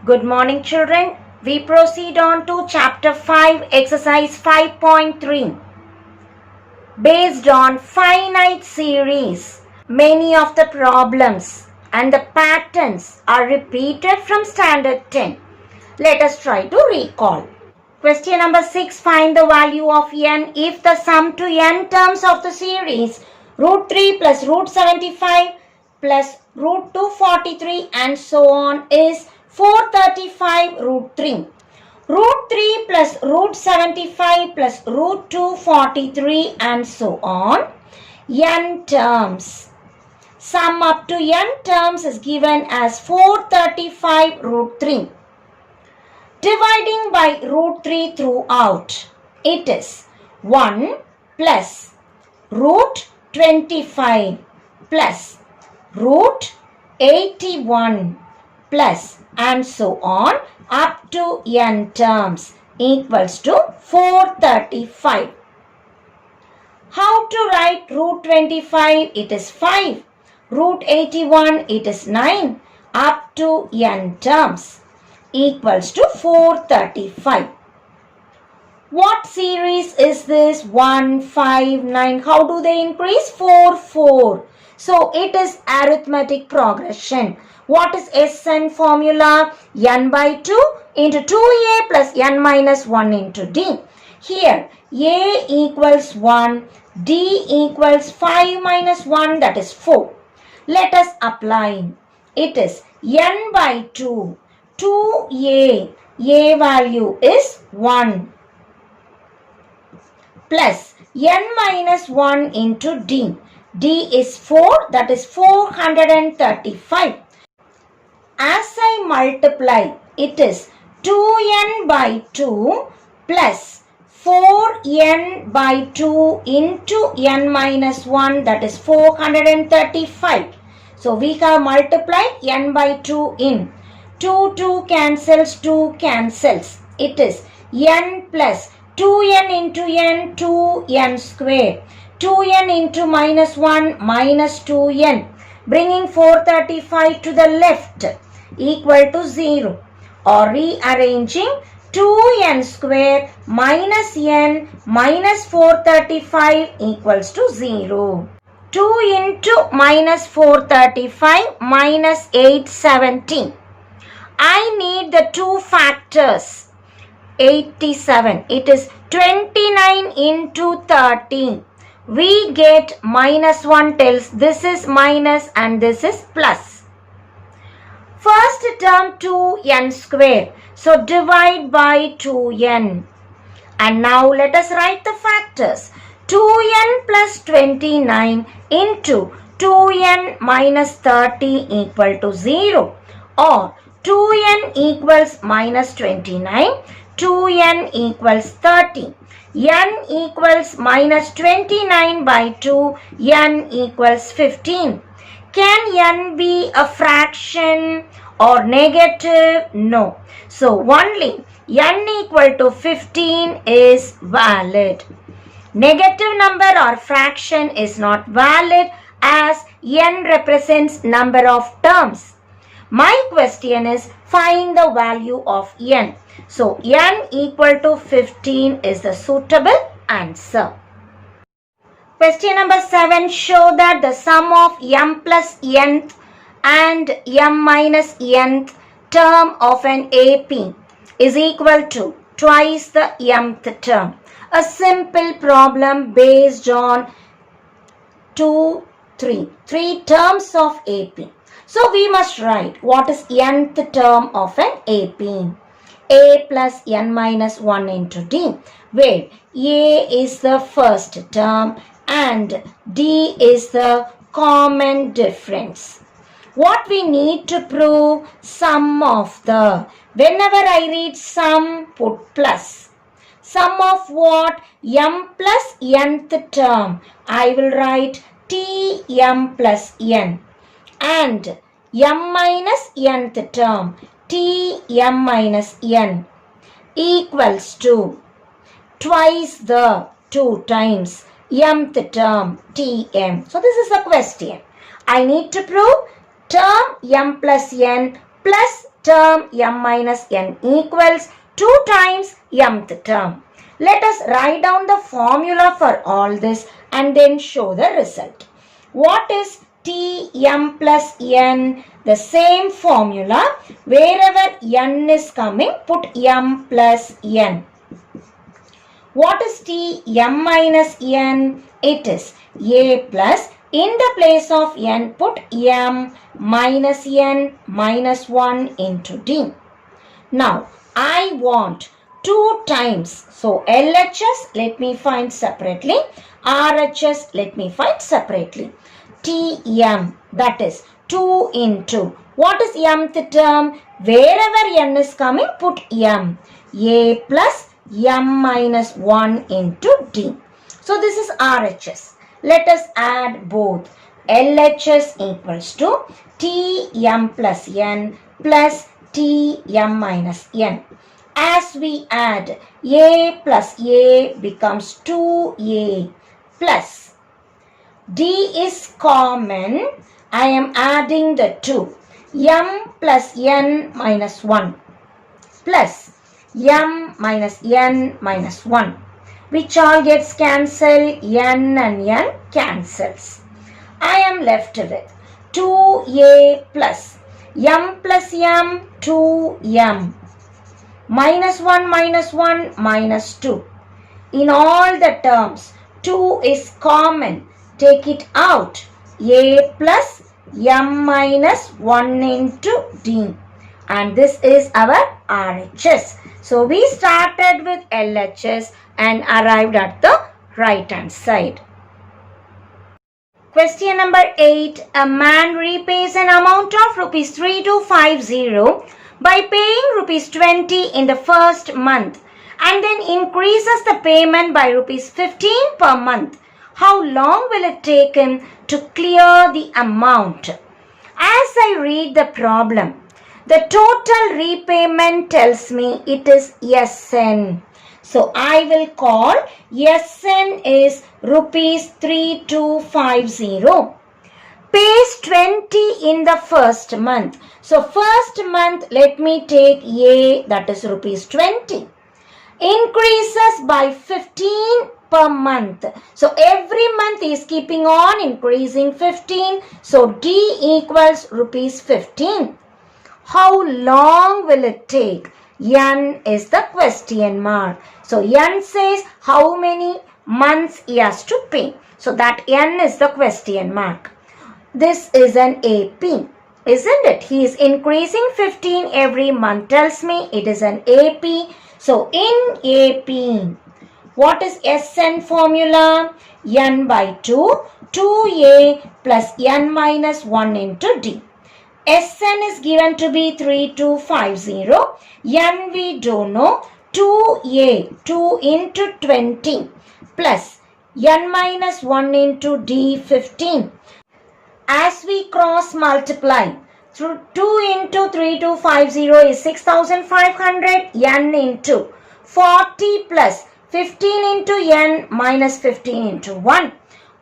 Good morning, children. We proceed on to chapter 5, exercise 5.3. Based on finite series, many of the problems and the patterns are repeated from standard 10. Let us try to recall. Question number 6. Find the value of n if the sum to n terms of the series root 3 plus root 75 plus root 243 and so on is 435 root 3. Root 3 plus root 75 plus root 243 and so on. N terms. Sum up to n terms is given as 435 root 3. Dividing by root 3 throughout, it is 1 plus root 25 plus root 81 plus and so on up to n terms equals to 435. How to write root 25? It is 5. Root 81, it is 9 up to n terms equals to 435. What series is this? 1, 5, 9. How do they increase? 4, 4. So it is arithmetic progression. What is Sn formula? N by 2 into 2a plus n minus 1 into d. Here a equals 1, d equals 5 minus 1, that is 4. Let us apply. It is n by 2. 2a, a value is 1 plus n minus 1 into d. d is 4, that is 435. As I multiply, it is 2n by 2 plus 4n by 2 into n minus 1, that is 435. So we have multiplied n by 2 in. 2 cancels, 2 cancels. It is n plus 2n into n, 2n square. 2n into minus 1, minus 2n. Bringing 435 to the left equal to 0. Or rearranging 2n square minus n minus 435 equals to 0. 2 into minus 435 minus 870. I need the two factors. 87. It is 29 into 30. We get minus 1 tells this is minus and this is plus. First term 2n square. So divide by 2n. And now let us write the factors. 2n plus 29 into 2n minus 30 equal to 0. Or 2n equals minus 29, 2n equals 30. n equals minus 29 by 2, n equals 15. Can n be a fraction or negative? No. So only n equal to 15 is valid. Negative number or fraction is not valid as n represents number of terms. My question is find the value of n. So n equal to 15 is the suitable answer. Question number 7. Show that the sum of m plus nth and m minus nth term of an AP is equal to twice the mth term. A simple problem based on 3 terms of AP. So we must write what is nth term of an AP. A plus n minus 1 into d, where a is the first term and d is the common difference. What we need to prove? Sum of the. Whenever I read sum, put plus. Sum of what? M plus nth term. I will write Tm plus n. And m minus nth term, Tm minus n, equals to twice the 2 times mth term Tm. So this is the question. I need to prove term m plus n plus term m minus n equals 2 times mth term. Let us write down the formula for all this and then show the result. What is T m plus n? The same formula. Wherever n is coming, put m plus n. What is T m minus n? It is a plus, in the place of n put m minus n minus 1 into d. Now I want 2 times. So LHS let me find separately. RHS let me find separately. Tm, that is 2 into. What is mth term? Wherever n is coming, put m. A plus m minus 1 into d. So this is RHS. Let us add both. LHS equals to Tm plus n plus Tm minus n. As we add, a plus a becomes 2a plus. D is common. I am adding the 2. M plus n minus 1 plus m minus n minus 1. Which all gets cancelled? N and n cancels. I am left with 2a plus m plus m 2m minus 1 minus 2. In all the terms, 2 is common. Take it out. A plus m minus 1 into d. And this is our RHS. So we started with LHS and arrived at the right hand side. Question number 8. A man repays an amount of rupees 3250 by paying rupees 20 in the first month and then increases the payment by rupees 15 per month. How long will it take him to clear the amount? As I read the problem, the total repayment tells me it is Sn. So I will call Sn is rupees 3250. Pays 20 in the first month. So first month, let me take A, that is rupees 20. Increases by 15 per month. So every month is keeping on increasing 15. So D equals rupees 15. How long will it take? N is the question mark. So N says how many months he has to pay. So that N is the question mark. This is an AP, isn't it? He is increasing 15 every month, tells me it is an AP. So in AP, what is Sn formula? N by 2, 2a plus n minus 1 into d. Sn is given to be 3250. N we don't know. 2a, 2 into 20 plus n minus 1 into d 15. As we cross multiply, through 2 into 3250 is 6500, n into 40 plus 15 into n minus 15 into 1.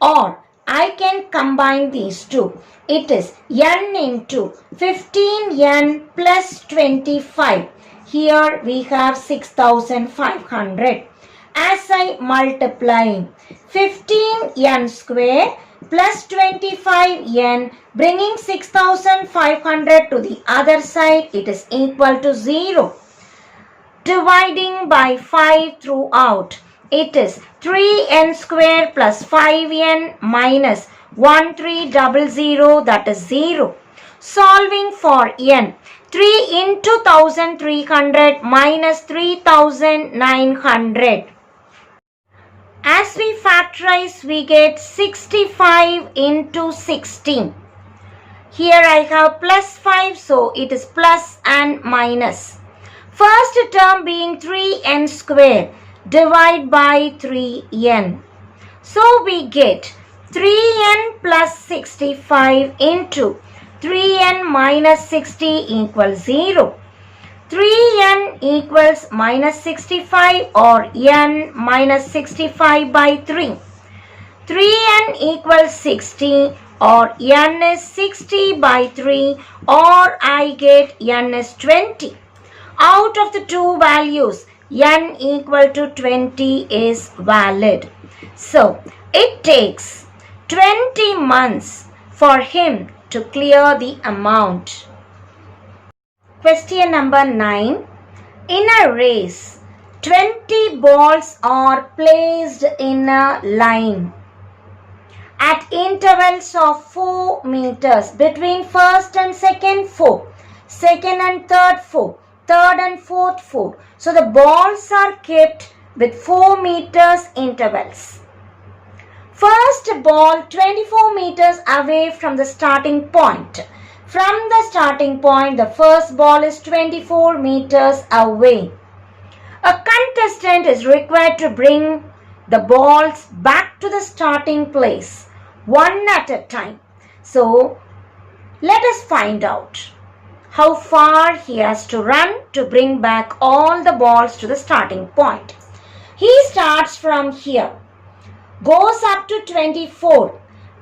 Or I can combine these two. It is n into 15n plus 25. Here we have 6500. As I multiply 15n square plus 25n, bringing 6500 to the other side, it is equal to 0. Dividing by 5 throughout, it is 3n square plus 5n minus 1300, that is 0. Solving for n, 3 into 1300 minus 3900. As we factorize, we get 65 into 16. Here I have plus 5, so it is plus and minus. First term being 3n square, divide by 3n. So we get 3n plus 65 into 3n minus 60 equals 0. 3n equals minus 65 or n minus 65 by 3. 3n equals 60 or n is 60 by 3 or I get n is 20. Out of the two values, n equal to 20 is valid. So, it takes 20 months for him to clear the amount. Question number 9. In a race, 20 balls are placed in a line at intervals of 4 meters between first and second 4, second and third 4, third and fourth 4. So the balls are kept with 4 meters intervals. First ball 24 meters away from the starting point. From the starting point, the first ball is 24 meters away. A contestant is required to bring the balls back to the starting place, one at a time. So, let us find out how far he has to run to bring back all the balls to the starting point. He starts from here, goes up to 24,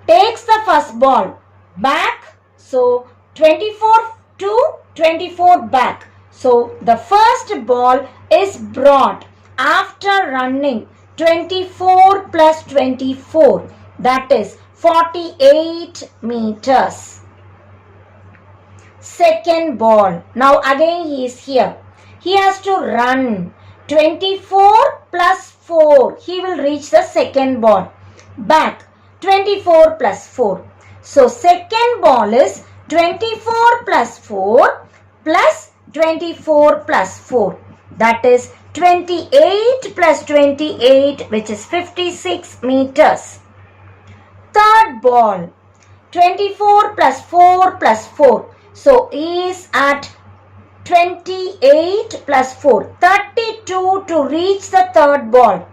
takes the first ball back, so 24 to 24 back. So the first ball is brought after running 24 plus 24, that is 48 meters. Second ball, now again he is here. He has to run 24 plus 4. He will reach the second ball. Back 24 plus 4. So second ball is 24 plus 4 plus 24 plus 4. That is 28 plus 28, which is 56 meters. Third ball, 24 plus 4 plus 4. So he is at 28 plus 4, 32 to reach the third ball.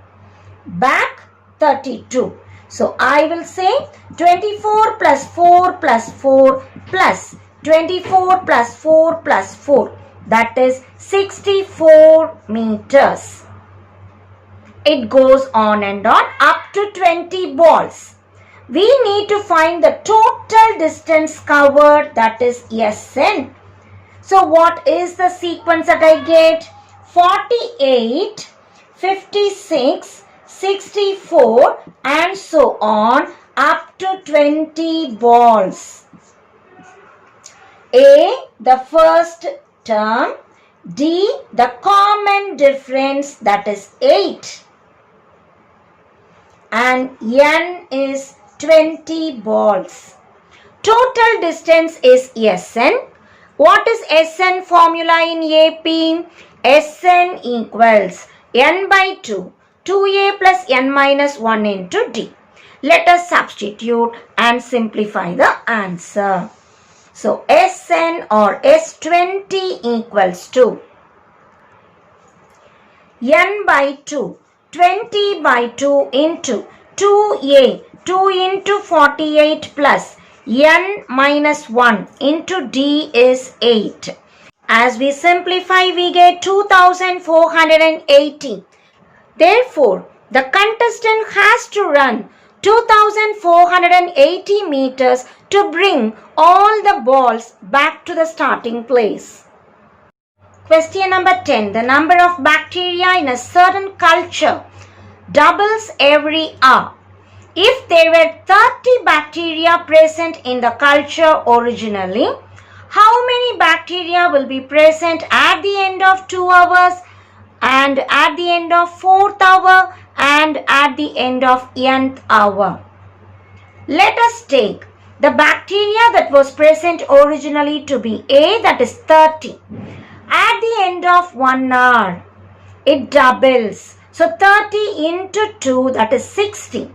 Back 32. So I will say 24 plus 4 plus 4 plus 24 plus 4 plus 4. That is 64 meters. It goes on and on up to 20 balls. We need to find the total distance covered, that is Sn. So what is the sequence that I get? 48, 56, 64 and so on up to 20 balls. A, the first term. D, the common difference, that is 8. And N is 20 balls. Total distance is Sn. What is Sn formula in AP? Sn equals n by 2, 2a plus n minus 1 into d. Let us substitute and simplify the answer. So Sn or S20 equals to n by 2, 20 by 2 into 2a, 2 into 48 plus n minus 1 into d is 8. As we simplify, we get 2480. Therefore, the contestant has to run 2480 meters to bring all the balls back to the starting place. Question number 10. The number of bacteria in a certain culture doubles every hour. If there were 30 bacteria present in the culture originally, how many bacteria will be present at the end of 2 hours and at the end of 4th hour and at the end of nth hour? Let us take the bacteria that was present originally to be A, that is 30. At the end of 1 hour, it doubles. So 30 into 2, that is 60.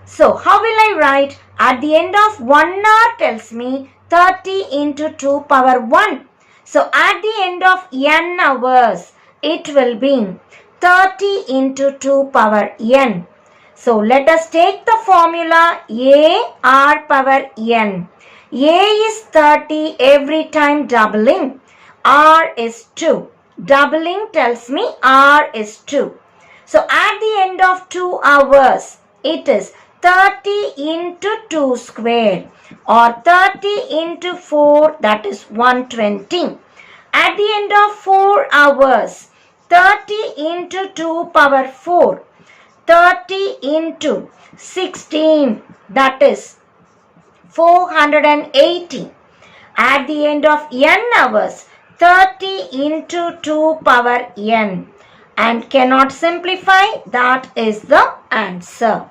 So how will I write? At the end of 1 hour tells me 30 into 2 power 1. So at the end of n hours, it will be 30 into 2 power n. So let us take the formula A r power n. A is 30 every time doubling. R is 2. Doubling tells me R is 2. So at the end of 2 hours, it is 30 into 2 square or 30 into 4, that is 120. At the end of 4 hours, 30 into 2 power 4, 30 into 16, that is 480. At the end of n hours, 30 into 2 power n. And cannot simplify, that is the answer.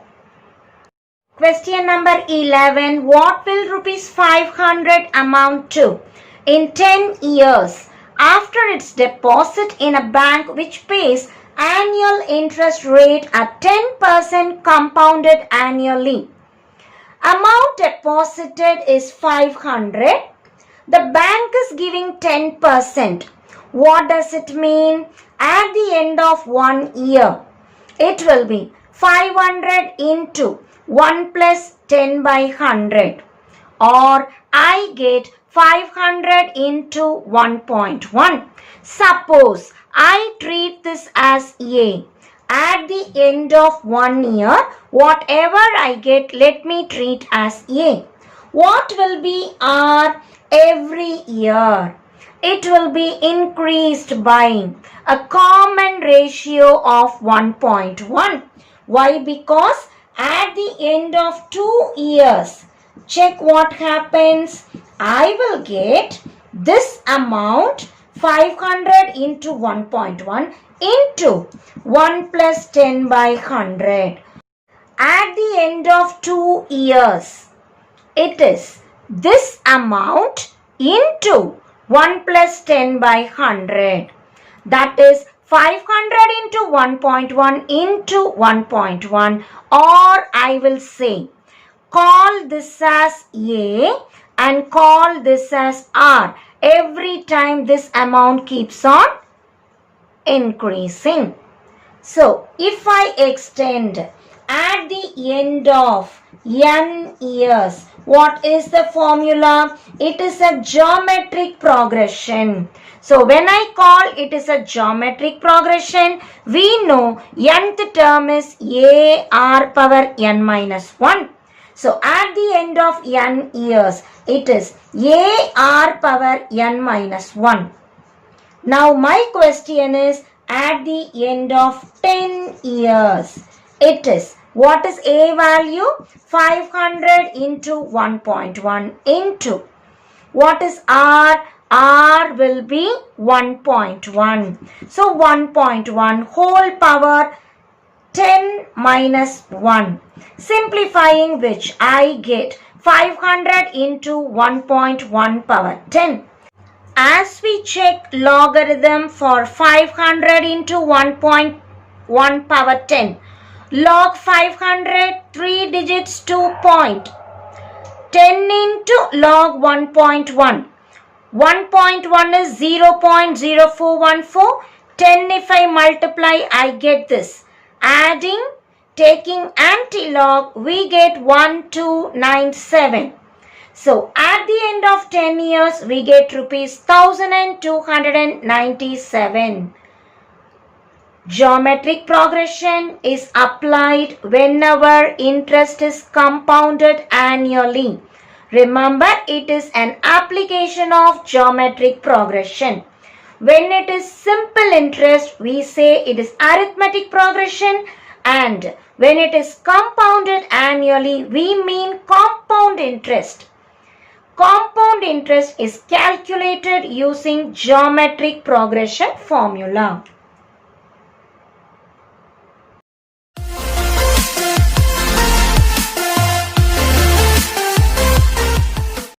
Question number 11. What will rupees 500 amount to in 10 years after its deposit in a bank which pays annual interest rate at 10% compounded annually? Amount deposited is 500. The bank is giving 10%. What does it mean? At the end of 1 year, it will be 500 into 1 plus 10 by 100, or I get 500 into 1.1. Suppose I treat this as A. At the end of 1 year, whatever I get, let me treat as A. What will be R every year? It will be increased by a common ratio of 1.1. Why? Because at the end of 2 years, check what happens. I will get this amount 500 into 1.1 into 1 plus 10 by 100. At the end of 2 years, it is this amount into 1 plus 10 by 100. That is 500 into 1.1 into 1.1, or I will say call this as A and call this as R. Every time this amount keeps on increasing. So if I extend at the end of n years, what is the formula? It is a geometric progression. So when I call it is a geometric progression, we know nth term is a r power n minus 1. So at the end of n years, it is a r power n minus 1. Now my question is, at the end of 10 years, it is, what is A value? 500 into 1.1 into, what is R? R will be 1.1. So 1.1 whole power 10 minus 1. Simplifying which, I get 500 into 1.1 power 10. As we check logarithm for 500 into 1.1 power 10, log 500, 3 digits 2 point. 10 into log 1.1. 1.1 is 0.0414. 10 if I multiply, I get this. Adding, taking anti-log, we get 1297. So at the end of 10 years, we get rupees 1297. Geometric progression is applied whenever interest is compounded annually. Remember, it is an application of geometric progression. When it is simple interest, we say it is arithmetic progression, and when it is compounded annually, we mean compound interest. Compound interest is calculated using geometric progression formula.